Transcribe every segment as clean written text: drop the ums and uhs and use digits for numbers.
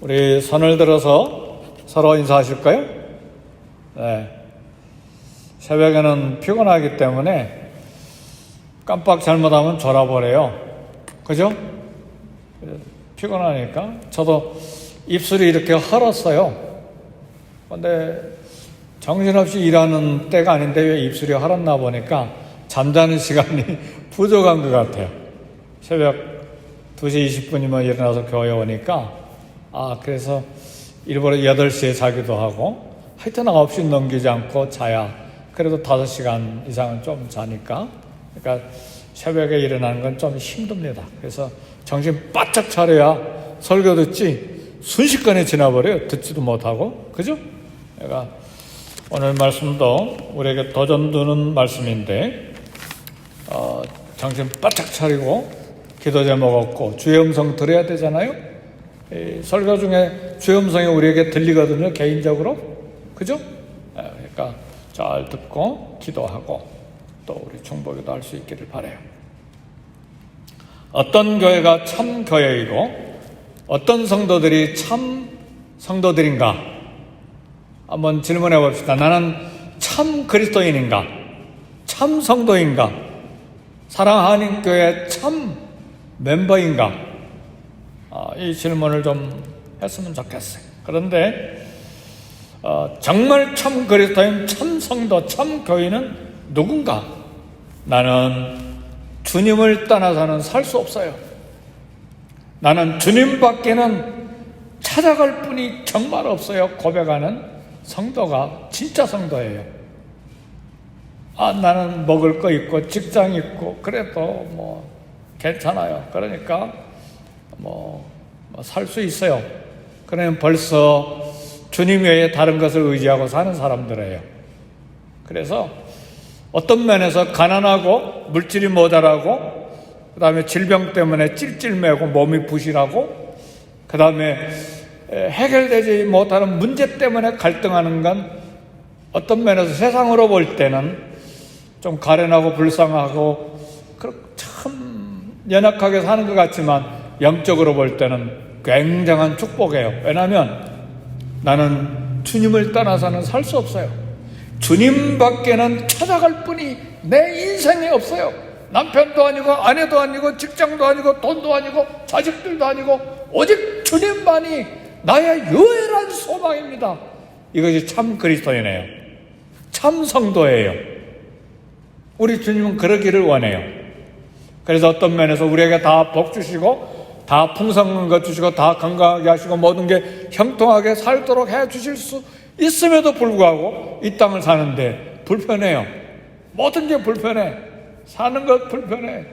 우리 손을 들어서 서로 인사하실까요? 네. 새벽에는 피곤하기 때문에 깜빡 잘못하면 졸아버려요. 그죠? 피곤하니까. 저도 입술이 이렇게 헐었어요. 근데 정신없이 일하는 때가 아닌데 왜 입술이 헐었나 보니까 잠자는 시간이 부족한 것 같아요. 새벽 2시 20분이면 일어나서 교회 오니까 그래서 일부러 8시에 자기도 하고 하여튼 9시 넘기지 않고 자야 그래도 5시간 이상은 좀 자니까 그러니까 새벽에 일어나는 건 좀 힘듭니다. 그래서 정신 바짝 차려야 설교 듣지 순식간에 지나버려요. 듣지도 못하고. 그죠? 그러니까 오늘 말씀도 우리에게 도전 두는 말씀인데 정신 바짝 차리고 기도 제목 얻고 주의 음성 들어야 되잖아요. 설교 중에 주의 음성이 우리에게 들리거든요. 개인적으로. 그죠? 그러니까 잘 듣고 기도하고 또 우리 중보기도 할 수 있기를 바라요. 어떤 교회가 참 교회이고 어떤 성도들이 참 성도들인가 한번 질문해 봅시다. 나는 참 그리스도인인가? 참 성도인가? 사랑하는 교회 참 멤버인가? 이 질문을 좀 했으면 좋겠어요. 그런데 정말 참 그리스도인, 참 성도, 참 교인은 누군가? 나는 주님을 떠나서는 살 수 없어요. 나는 주님밖에는 찾아갈 분이 정말 없어요. 고백하는 성도가 진짜 성도예요. 나는 먹을 거 있고 직장 있고 그래도 뭐 괜찮아요. 그러니까 살 수 있어요. 그러면 벌써 주님 외에 다른 것을 의지하고 사는 사람들이에요. 그래서 어떤 면에서 가난하고 물질이 모자라고 그 다음에 질병 때문에 찔찔매고 몸이 부실하고 그 다음에 해결되지 못하는 문제 때문에 갈등하는 건 어떤 면에서 세상으로 볼 때는 좀 가련하고 불쌍하고 참 연약하게 사는 것 같지만 영적으로 볼 때는 굉장한 축복이에요. 왜냐하면 나는 주님을 떠나서는 살 수 없어요. 주님밖에는 찾아갈 분이 내 인생에 없어요. 남편도 아니고 아내도 아니고 직장도 아니고 돈도 아니고 자식들도 아니고 오직 주님만이 나의 유일한 소망입니다. 이것이 참 그리스도이네요. 참 성도예요. 우리 주님은 그러기를 원해요. 그래서 어떤 면에서 우리에게 다 복 주시고 다 풍성한 것 주시고 다 건강하게 하시고 모든 게 형통하게 살도록 해 주실 수 있음에도 불구하고 이 땅을 사는데 불편해요. 모든 게 불편해. 사는 것 불편해.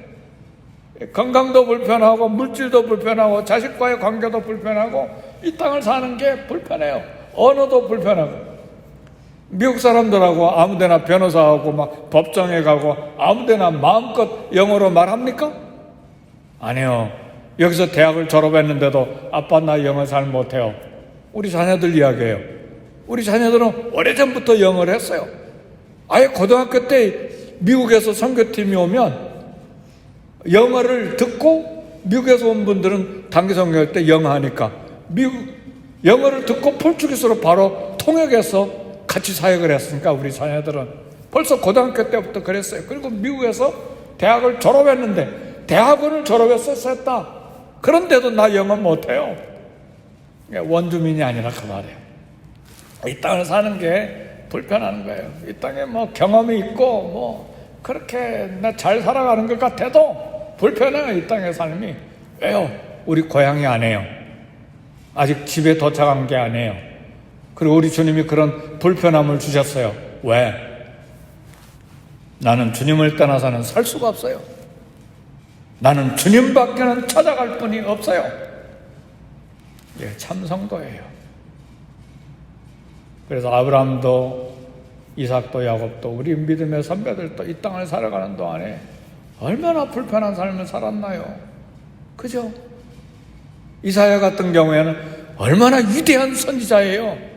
건강도 불편하고 물질도 불편하고 자식과의 관계도 불편하고 이 땅을 사는 게 불편해요. 언어도 불편하고 미국 사람들하고 아무데나 변호사하고 막 법정에 가고 아무데나 마음껏 영어로 말합니까? 아니요. 여기서 대학을 졸업했는데도 아빠 나 영어 잘 못해요. 우리 자녀들 이야기해요. 우리 자녀들은 오래전부터 영어를 했어요. 아예 고등학교 때 미국에서 선교팀이 오면 영어를 듣고 미국에서 온 분들은 단기 선교할 때 영어 하니까 영어를 듣고 포르투기스로 바로 통역해서 같이 사역을 했으니까 우리 자녀들은 벌써 고등학교 때부터 그랬어요. 그리고 미국에서 대학을 졸업했는데 대학원을 졸업했었다. 그런데도 나 영어 못해요. 원주민이 아니라 그 말이에요. 이 땅을 사는 게 불편한 거예요. 이 땅에 뭐 경험이 있고 그렇게 나 잘 살아가는 것 같아도 불편해요. 이 땅의 삶이. 왜요? 우리 고향이 아니에요. 아직 집에 도착한 게 아니에요. 그리고 우리 주님이 그런 불편함을 주셨어요. 왜? 나는 주님을 떠나서는 살 수가 없어요. 나는 주님밖에는 찾아갈 분이 없어요. 이게 참 성도예요. 그래서 아브라함도 이삭도 야곱도 우리 믿음의 선배들도 이 땅을 살아가는 동안에 얼마나 불편한 삶을 살았나요? 그죠? 이사야 같은 경우에는 얼마나 위대한 선지자예요.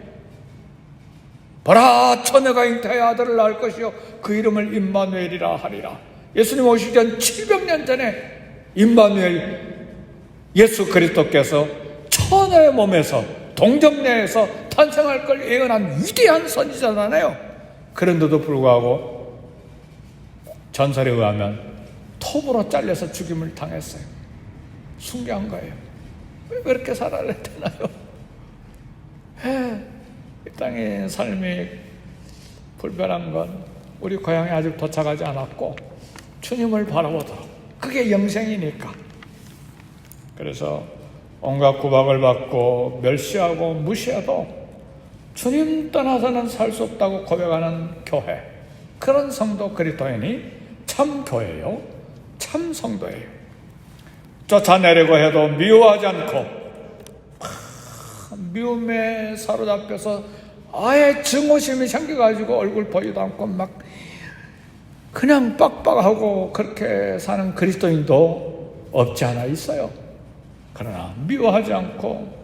보라, 처녀가 잉태하여 아들을 낳을 것이요 그 이름을 임마누엘이라 하리라. 예수님 오시기 전 700년 전에 임마누엘 예수 그리스도께서 천의 몸에서 동정내에서 탄생할 걸 예언한 위대한 선지자잖아요. 그런데도 불구하고 전설에 의하면 톱으로 잘려서 죽임을 당했어요. 순교한 거예요. 왜 그렇게 살아야 되나요? 이 땅의 삶이 불편한 건 우리 고향에 아직 도착하지 않았고 주님을 바라보도록, 그게 영생이니까. 그래서 온갖 구박을 받고 멸시하고 무시해도 주님 떠나서는 살 수 없다고 고백하는 교회, 그런 성도 그리스도인이 참 교회요, 참 성도예요. 쫓아내려고 해도 미워하지 않고 미움에 사로잡혀서 아예 증오심이 생겨가지고 얼굴 보지도 않고 막 그냥 빡빡하고 그렇게 사는 그리스도인도 없지 않아 있어요. 그러나 미워하지 않고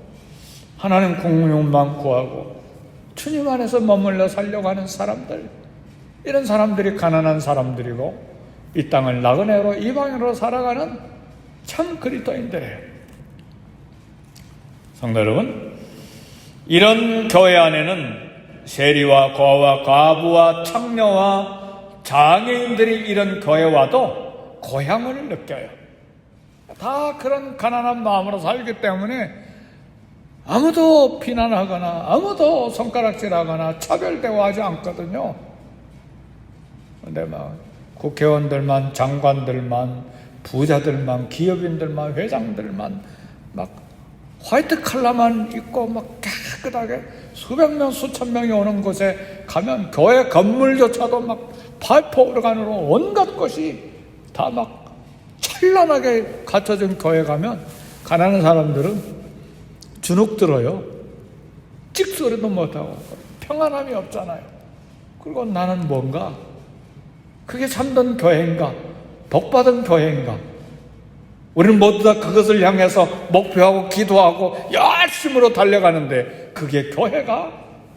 하나님 공용만 구하고 주님 안에서 머물러 살려고 하는 사람들, 이런 사람들이 가난한 사람들이고 이 땅을 나그네로 이방인으로 살아가는 참 그리스도인들이에요. 성도 여러분, 이런 교회 안에는 세리와 고아와 과부와 창녀와 장애인들이 이런 교회 와도 고향을 느껴요. 다 그런 가난한 마음으로 살기 때문에 아무도 비난하거나 아무도 손가락질하거나 차별 대우하지 않거든요. 근데 막 국회의원들만, 장관들만, 부자들만, 기업인들만, 회장들만 막 화이트 칼라만 입고 막 깨끗하게 수백 명, 수천 명이 오는 곳에 가면 교회 건물조차도 막 발포르간으로 온갖 것이 다 막 찬란하게 갖춰진 교회 가면 가난한 사람들은 주눅 들어요. 찍소리도 못하고 평안함이 없잖아요. 그리고 나는 뭔가, 그게 참된 교회인가? 복받은 교회인가? 우리는 모두 다 그것을 향해서 목표하고 기도하고 열심으로 달려가는데 그게 교회가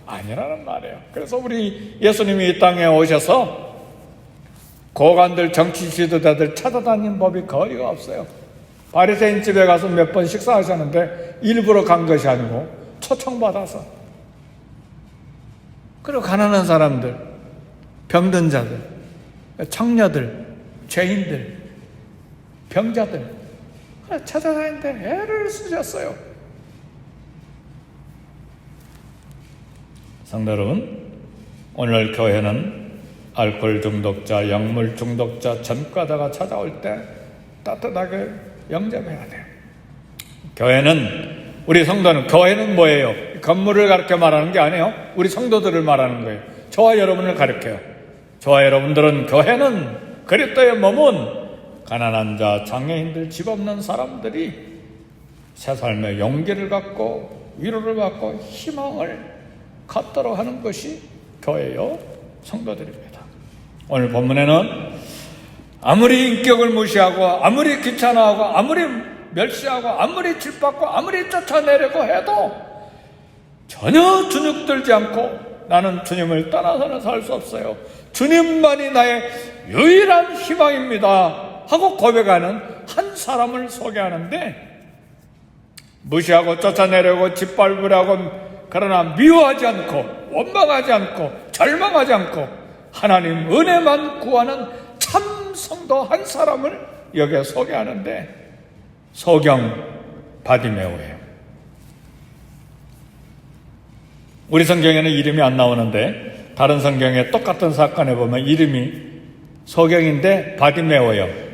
아니라는 말이에요. 그래서 우리 예수님이 이 땅에 오셔서 고관들, 정치 지도자들 찾아다니는 법이 거의가 없어요. 바리새인 집에 가서 몇 번 식사하셨는데 일부러 간 것이 아니고 초청받아서. 그리고 가난한 사람들, 병든 자들, 창녀들, 죄인들, 병자들 찾아다니는데 애를 쓰셨어요. 성도 여러분, 오늘 교회는 알코올 중독자, 약물 중독자, 전과자가 찾아올 때 따뜻하게 영접해야 돼요. 교회는, 우리 성도는, 교회는 뭐예요? 건물을 가르쳐 말하는 게 아니에요. 우리 성도들을 말하는 거예요. 저와 여러분을 가르쳐요. 저와 여러분들은, 교회는 그리스도의 몸은 가난한 자, 장애인들, 집 없는 사람들이 새 삶의 용기를 갖고 위로를 받고 희망을 갖도록 하는 것이 교회요, 성도들입니다. 오늘 본문에는 아무리 인격을 무시하고 아무리 귀찮아하고 아무리 멸시하고 아무리 질받고 아무리 쫓아내려고 해도 전혀 주눅 들지 않고 나는 주님을 떠나서는 살 수 없어요, 주님만이 나의 유일한 희망입니다 하고 고백하는 한 사람을 소개하는데, 무시하고 쫓아내려고 짓밟으려고, 그러나 미워하지 않고 원망하지 않고 절망하지 않고 하나님 은혜만 구하는 참 성도 한 사람을 여기에 소개하는데, 소경 바디메오예요. 우리 성경에는 이름이 안 나오는데 다른 성경에 똑같은 사건에 보면 이름이 소경인데 바디메오예요.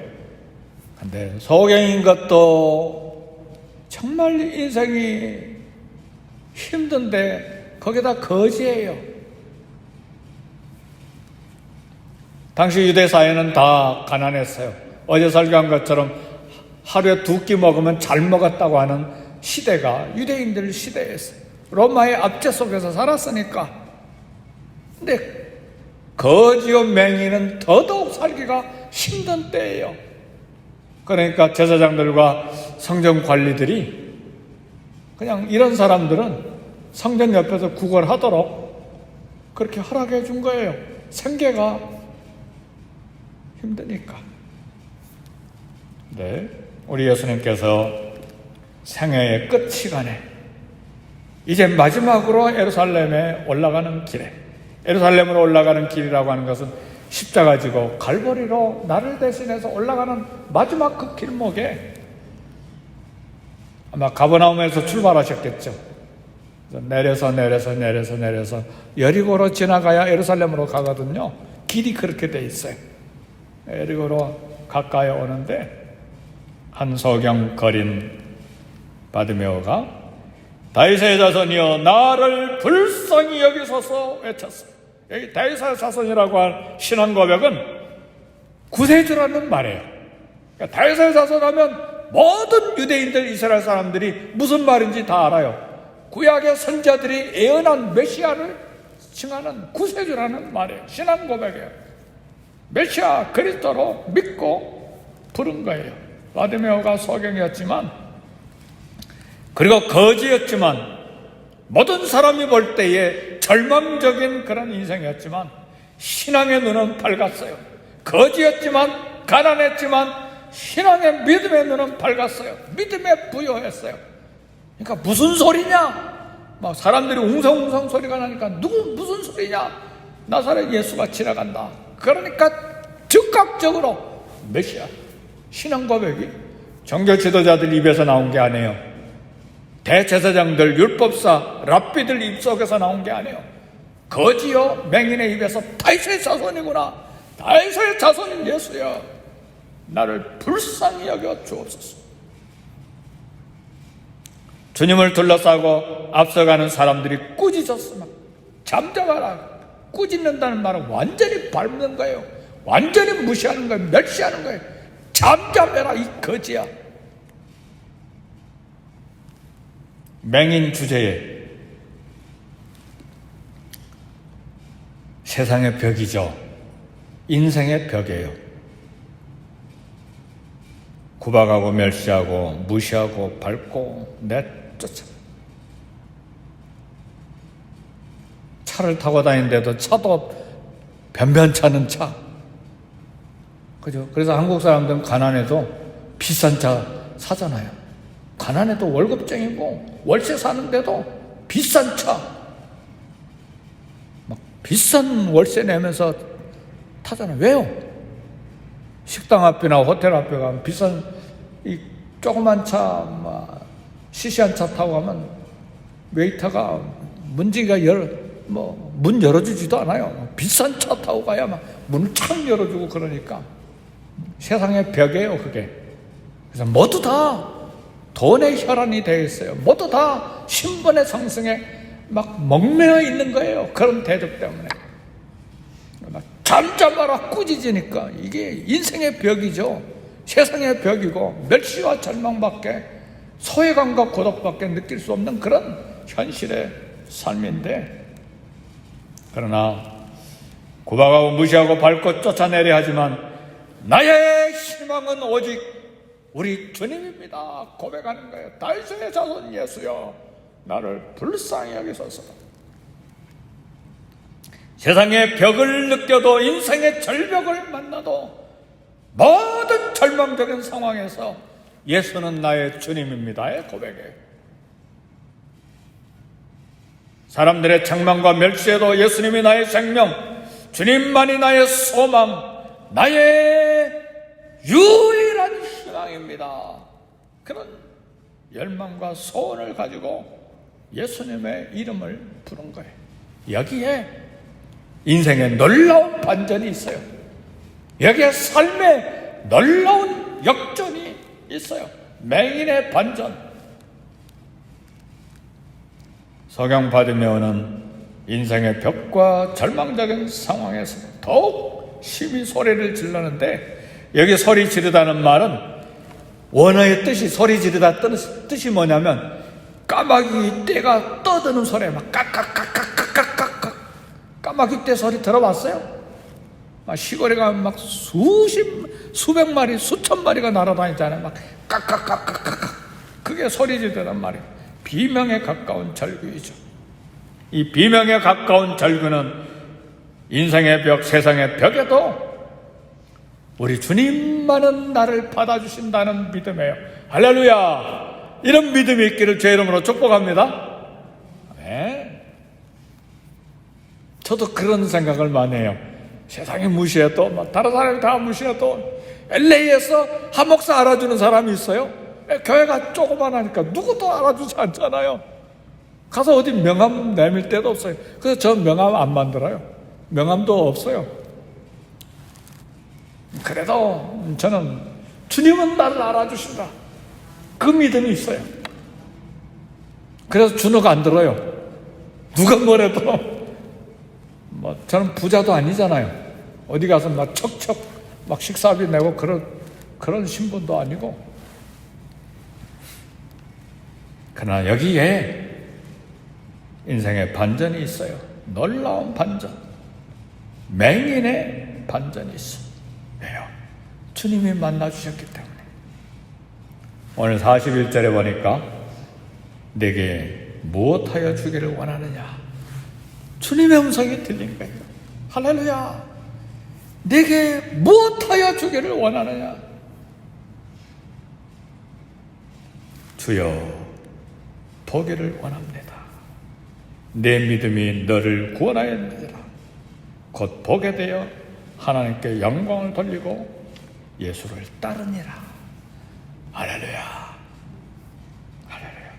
근데 소경인 것도 정말 인생이 힘든데 거기다 거지예요. 당시 유대 사회는 다 가난했어요. 어제 설교한 것처럼 하루에 2끼 먹으면 잘 먹었다고 하는 시대가 유대인들 시대였어요. 로마의 압제 속에서 살았으니까. 근데 거지요 맹인은 더더욱 살기가 힘든 때예요. 그러니까 제사장들과 성전 관리들이 그냥 이런 사람들은 성전 옆에서 구걸하도록 그렇게 허락해 준 거예요. 생계가 힘드니까. 네, 우리 예수님께서 생애의 끝 시간에 이제 마지막으로 예루살렘에 올라가는 길에, 예루살렘으로 올라가는 길이라고 하는 것은 십자가 지고 갈보리로 나를 대신해서 올라가는 마지막 그 길목에 아마 가버나움에서 출발하셨겠죠. 내려서 여리고로 지나가야 예루살렘으로 가거든요. 길이 그렇게 돼 있어요. 여리고로 가까이 오는데 한 소경 거린 바디메오가 다윗의 자손이여 나를 불쌍히 여기소서 외쳤어요. 여기 다윗의 자손이라고 한 신앙 고백은 구세주라는 말이에요. 그러니까 다윗의 자손하면 모든 유대인들, 이스라엘 사람들이 무슨 말인지 다 알아요. 구약의 선자들이 예언한 메시아를 칭하는 구세주라는 말이에요. 신앙 고백이에요. 메시아 그리스도로 믿고 부른 거예요. 바디메오가 소경이었지만, 그리고 거지였지만, 모든 사람이 볼 때에 절망적인 그런 인생이었지만 신앙의 눈은 밝았어요. 거지였지만, 가난했지만 신앙의 믿음의 눈은 밝았어요. 믿음에 부여했어요. 그러니까 무슨 소리냐? 막 사람들이 웅성웅성 소리가 나니까 무슨 소리냐? 나사렛 예수가 지나간다. 그러니까 즉각적으로 메시아, 신앙 고백이 종교 지도자들 입에서 나온 게 아니에요. 대제사장들, 율법사, 랍비들 입속에서 나온 게 아니에요. 거지요 맹인의 입에서 다윗의 자손이구나. 다윗의 자손인 예수여, 나를 불쌍히 여겨 주옵소서. 주님을 둘러싸고 앞서가는 사람들이 꾸짖었으면 잠잠하라. 꾸짖는다는 말은 완전히 밟는 거예요. 완전히 무시하는 거예요. 멸시하는 거예요. 잠잠해라 이 거지야. 맹인 주제에 세상의 벽이죠. 인생의 벽이에요. 구박하고 멸시하고 무시하고 밟고 내쫓아. 차를 타고 다니는데도 차도 변변찮은 차. 그죠? 그래서 한국 사람들은 가난해도 비싼 차 사잖아요. 가난해도 월급쟁이고 월세 사는데도 비싼 차, 막 비싼 월세 내면서 타잖아요. 왜요? 식당 앞이나 호텔 앞에 가면 비싼 이 조그만 차, 시시한 차 타고 가면 웨이터가 문지기가 문 열어주지도 않아요. 비싼 차 타고 가야 막 문을 착 열어주고 그러니까 세상의 벽이에요, 그게. 그래서 모두 다 돈의 혈안이 되어 있어요. 모두 다 신분의 상승에 막 목매어 있는 거예요. 그런 대접 때문에. 잠잠하라 꾸짖으니까 이게 인생의 벽이죠. 세상의 벽이고 멸시와 절망밖에, 소외감과 고독밖에 느낄 수 없는 그런 현실의 삶인데, 그러나 구박하고 무시하고 밟고 쫓아내려 하지만 나의 희망은 오직 우리 주님입니다 고백하는 거예요. 다윗의 자손 예수여, 나를 불쌍히 여기소서. 세상의 벽을 느껴도, 인생의 절벽을 만나도, 모든 절망적인 상황에서 예수는 나의 주님입니다의 고백이에요. 사람들의 책망과 멸시에도 예수님이 나의 생명, 주님만이 나의 소망, 나의 유일한 희망입니다. 그런 열망과 소원을 가지고 예수님의 이름을 부른 거예요. 여기에 인생의 놀라운 반전이 있어요. 여기에 삶의 놀라운 역전이 있어요. 맹인의 반전. 소경 바디메오는 인생의 벽과 절망적인 상황에서 더욱 심히 소리를 질렀는데, 여기 소리 지르다는 말은 원어의 뜻이, 소리 지르다 뜻이 뭐냐면 까마귀 떼가 떠드는 소리에 막 깍깍깍깍깍깍깍. 까마귀 떼 소리 들어봤어요? 시골에 가면 막 수백 마리, 수천 마리가 날아다니잖아요. 막 깍깍깍깍깍. 그게 소리 지르단 말이에요. 비명에 가까운 절규이죠. 이 비명에 가까운 절규는 인생의 벽, 세상의 벽에도 우리 주님만은 나를 받아주신다는 믿음이에요. 할렐루야! 이런 믿음이 있기를 주의 이름으로 축복합니다. 네. 저도 그런 생각을 많이 해요. 세상이 무시해도 다른 사람이 다 무시해도 LA에서 한 목사 알아주는 사람이 있어요. 교회가 조그만하니까 누구도 알아주지 않잖아요. 가서 어디 명함 내밀 데도 없어요. 그래서 저 명함 안 만들어요. 명함도 없어요. 그래도 저는 주님은 나를 알아주신다, 그 믿음이 있어요. 그래서 주눅 안 들어요. 누가 뭐래도. 저는 부자도 아니잖아요. 어디 가서 막 척척 막 식사비 내고 그런 신분도 아니고. 그러나 여기에 인생의 반전이 있어요. 놀라운 반전, 맹인의 반전이 있어. 왜요? 주님이 만나주셨기 때문에. 오늘 41절에 보니까 내게 무엇하여 주기를 원하느냐, 주님의 음성이 들린 거예요. 할렐루야. 내게 무엇하여 주기를 원하느냐. 주여, 보기를 원합니다. 내 믿음이 너를 구원하였느니라. 곧 보게 되어 하나님께 영광을 돌리고 예수를 따르니라. 할렐루야. 할렐루야.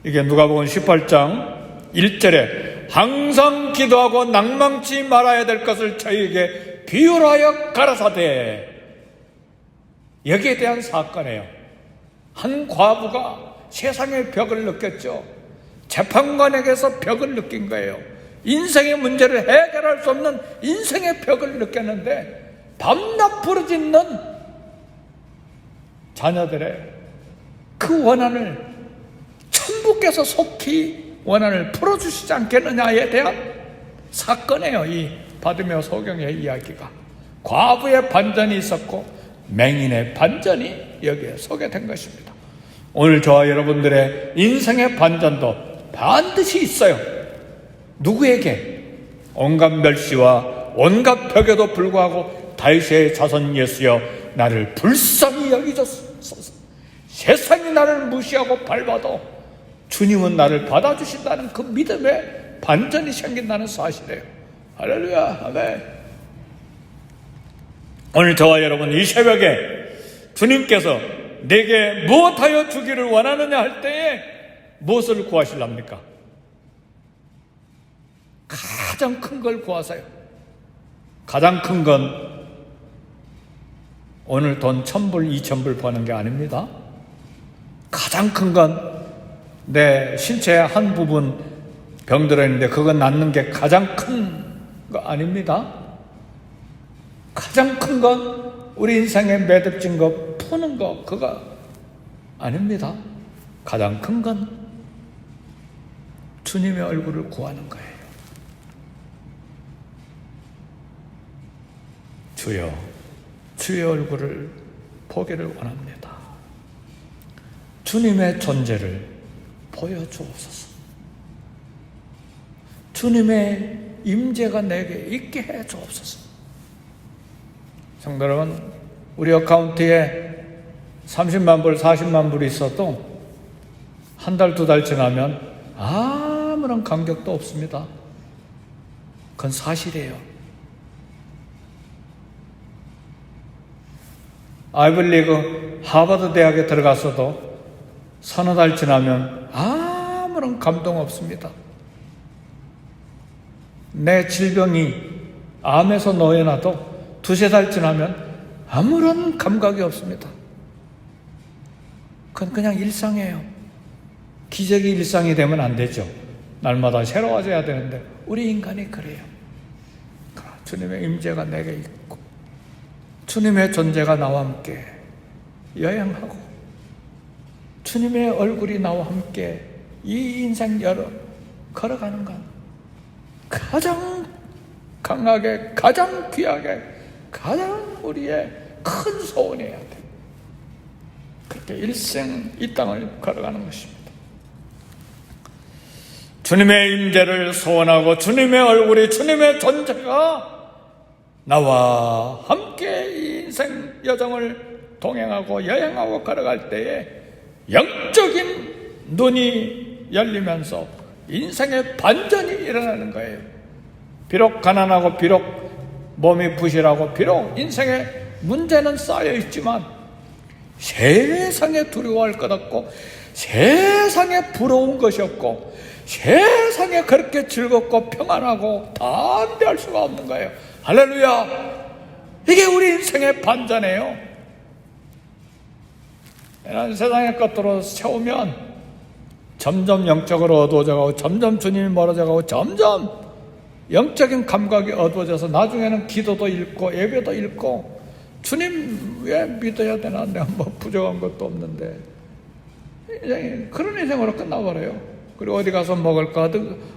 이게 누가복음 18장 1절에 항상 기도하고 낭망치 말아야 될 것을 저희에게 비유하여 가라사대. 여기에 대한 사건이에요. 한 과부가 세상의 벽을 느꼈죠. 재판관에게서 벽을 느낀 거예요. 인생의 문제를 해결할 수 없는 인생의 벽을 느꼈는데 밤낮 부르짖는 자녀들의 그 원한을 천부께서 속히 원한을 풀어주시지 않겠느냐에 대한 사건이에요. 이 바디메오 소경의 이야기가. 과부의 반전이 있었고 맹인의 반전이 여기에 소개된 것입니다. 오늘 저와 여러분들의 인생의 반전도 반드시 있어요. 누구에게? 온갖 멸시와 온갖 벽에도 불구하고 다윗의 자손 예수여, 나를 불쌍히 여기소서. 세상이 나를 무시하고 밟아도 주님은 나를 받아주신다는 그 믿음의 반전이 생긴다는 사실이에요. 할렐루야. 아멘. 오늘 저와 여러분 이 새벽에 주님께서 내게 무엇하여 주기를 원하느냐 할 때에 무엇을 구하실랍니까? 가장 큰 걸 구하세요. 가장 큰 건 오늘 돈 1,000불, 2,000불 버는 게 아닙니다. 가장 큰 건 내 신체의 한 부분 병들어 있는데 그거 낫는 게 가장 큰 거 아닙니다. 가장 큰 건 우리 인생에 매듭진 거 푸는 거, 그거 아닙니다. 가장 큰 건 주님의 얼굴을 구하는 거예요. 주여, 주의 얼굴을 보기를 원합니다. 주님의 존재를 보여주옵소서. 주님의 임재가 내게 있게 해 주옵소서. 성도 여러분, 우리 어카운트에 30만 불, 40만 불이 있어도 한 달, 두 달 지나면 아무런 감격도 없습니다. 그건 사실이에요. 아이블리그 하버드 대학에 들어갔어도 서너 달 지나면 아무런 감동 없습니다. 내 질병이 암에서 놓여놔도 두세 달 지나면 아무런 감각이 없습니다. 그건 그냥 일상이에요. 기적이 일상이 되면 안 되죠. 날마다 새로워져야 되는데 우리 인간이 그래요. 주님의 임재가 내게 있고 주님의 존재가 나와 함께 여행하고 주님의 얼굴이 나와 함께 이 인생 걸어가는 건 가장 강하게, 가장 귀하게, 가장 우리의 큰 소원이어야 돼. 그렇게 일생 이 땅을 걸어가는 것입니다. 주님의 임재를 소원하고 주님의 얼굴이, 주님의 존재가 나와 함께 이 인생 여정을 동행하고 여행하고 걸어갈 때에 영적인 눈이 열리면서 인생의 반전이 일어나는 거예요. 비록 가난하고 비록 몸이 부실하고 비록 인생에 문제는 쌓여 있지만 세상에 두려워할 것 없고 세상에 부러운 것이 없고 세상에 그렇게 즐겁고 평안하고 담대할 수가 없는 거예요. 할렐루야! 이게 우리 인생의 반전이에요. 세상의 것들로 채우면 점점 영적으로 어두워져가고 점점 주님이 멀어져가고 점점 영적인 감각이 어두워져서 나중에는 기도도 잃고 예배도 잃고 주님 왜 믿어야 되나? 내가 뭐 부족한 것도 없는데 그런 인생으로 끝나버려요. 그리고 어디 가서 먹을까?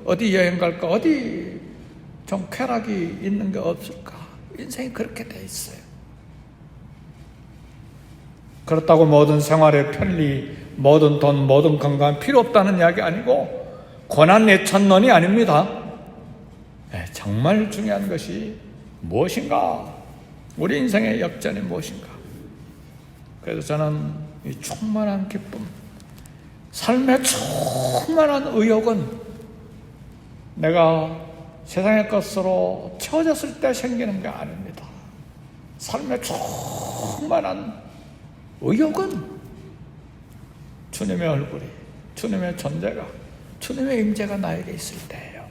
어디 여행 갈까? 어디 좀 쾌락이 있는 게 없을까? 인생이 그렇게 돼 있어요. 그렇다고 모든 생활의 편리, 모든 돈, 모든 건강 필요 없다는 이야기 아니고 고난 예천론이 아닙니다. 정말 중요한 것이 무엇인가? 우리 인생의 역전이 무엇인가? 그래서 저는 이 충만한 기쁨, 삶의 충만한 의욕은 내가 세상의 것으로 채워졌을 때 생기는 게 아닙니다. 삶의 충만한 의욕은 주님의 얼굴이, 주님의 존재가, 주님의 임재가 나에게 있을 때예요.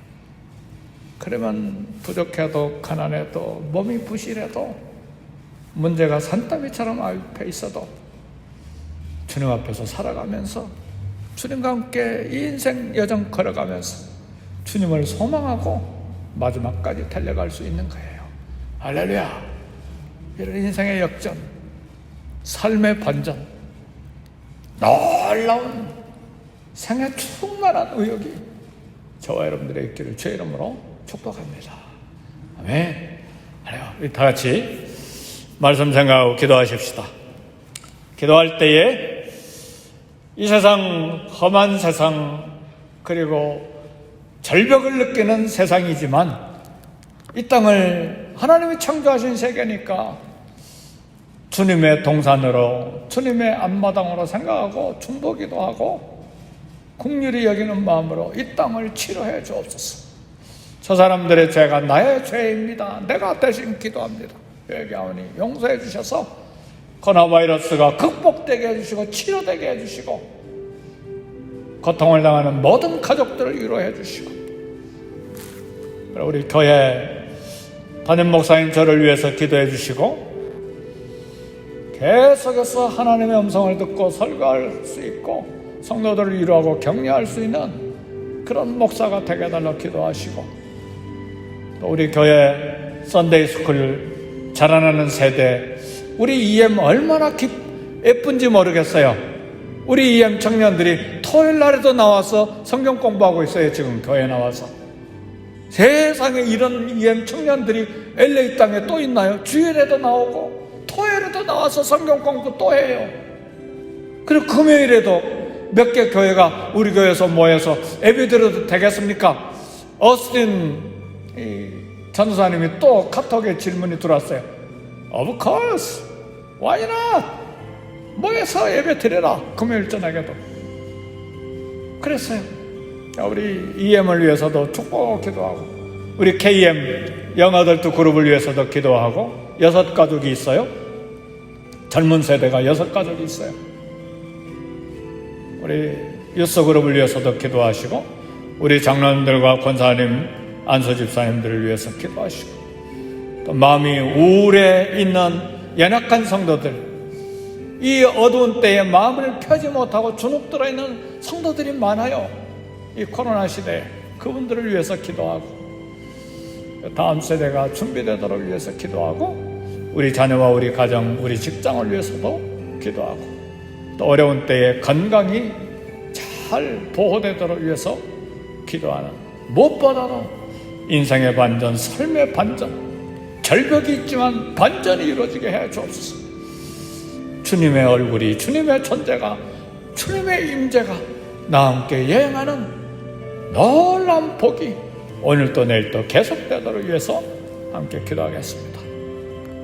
그러면 부족해도 가난해도 몸이 부실해도 문제가 산더미처럼 앞에 있어도 주님 앞에서 살아가면서 주님과 함께 이 인생 여정 걸어가면서 주님을 소망하고 마지막까지 달려갈 수 있는 거예요. 할렐루야! 이런 인생의 역전, 삶의 반전, 놀라운 생애 충만한 의욕이 저와 여러분들의 있기를 주의 이름으로 축복합니다. 아멘. 우리 다 같이 말씀 생각하고 기도하십시다. 기도할 때에 이 세상, 험한 세상, 그리고 절벽을 느끼는 세상이지만 이 땅을 하나님이 창조하신 세계니까 주님의 동산으로, 주님의 앞마당으로 생각하고 중보기도 하고 긍휼히 여기는 마음으로 이 땅을 치료해 주옵소서. 저 사람들의 죄가 나의 죄입니다. 내가 대신 기도합니다. 회개하오니 용서해 주셔서 코로나바이러스가 극복되게 해주시고 치료되게 해주시고 고통을 당하는 모든 가족들을 위로해 주시고, 우리 교회 담임 목사님 저를 위해서 기도해 주시고 계속해서 하나님의 음성을 듣고 설교할 수 있고 성도들을 위로하고 격려할 수 있는 그런 목사가 되게 해달라고 기도하시고, 또 우리 교회 썬데이 스쿨 자라나는 세대, 우리 EM 얼마나 예쁜지 모르겠어요. 우리 EM 청년들이 토요일 날에도 나와서 성경 공부하고 있어요. 지금 교회에 나와서. 세상에 이런 EM 청년들이 LA 땅에 또 있나요? 주일에도 나오고 토요일에도 나와서 성경 공부 또 해요. 그리고 금요일에도 몇 개 교회가 우리 교회에서 모여서 예배 드려도 되겠습니까? 어스틴 전도사님이 또 카톡에 질문이 들어왔어요. Of course, why not? 모여서 예배 드려라. 금요일 저녁에도. 그랬어요. 우리 EM을 위해서도 축복 기도하고, 우리 KM 영아들도 그룹을 위해서도 기도하고, 6가족이 있어요. 젊은 세대가 6가족이 있어요. 우리 유스 그룹을 위해서도 기도하시고, 우리 장로님들과 권사님, 안수 집사님들을 위해서 기도하시고, 또 마음이 우울해 있는 연약한 성도들, 이 어두운 때에 마음을 펴지 못하고 주눅 들어있는 성도들이 많아요. 이 코로나 시대에 그분들을 위해서 기도하고, 다음 세대가 준비되도록 위해서 기도하고, 우리 자녀와 우리 가정, 우리 직장을 위해서도 기도하고, 또 어려운 때에 건강이 잘 보호되도록 위해서 기도하는, 무엇보다도 인생의 반전, 삶의 반전, 절벽이 있지만 반전이 이루어지게 해 주옵소서. 주님의 얼굴이, 주님의 존재가, 주님의 임재가 나와 함께 여행하는 놀라운 복이 오늘도 내일도 계속되도록 위해서 함께 기도하겠습니다.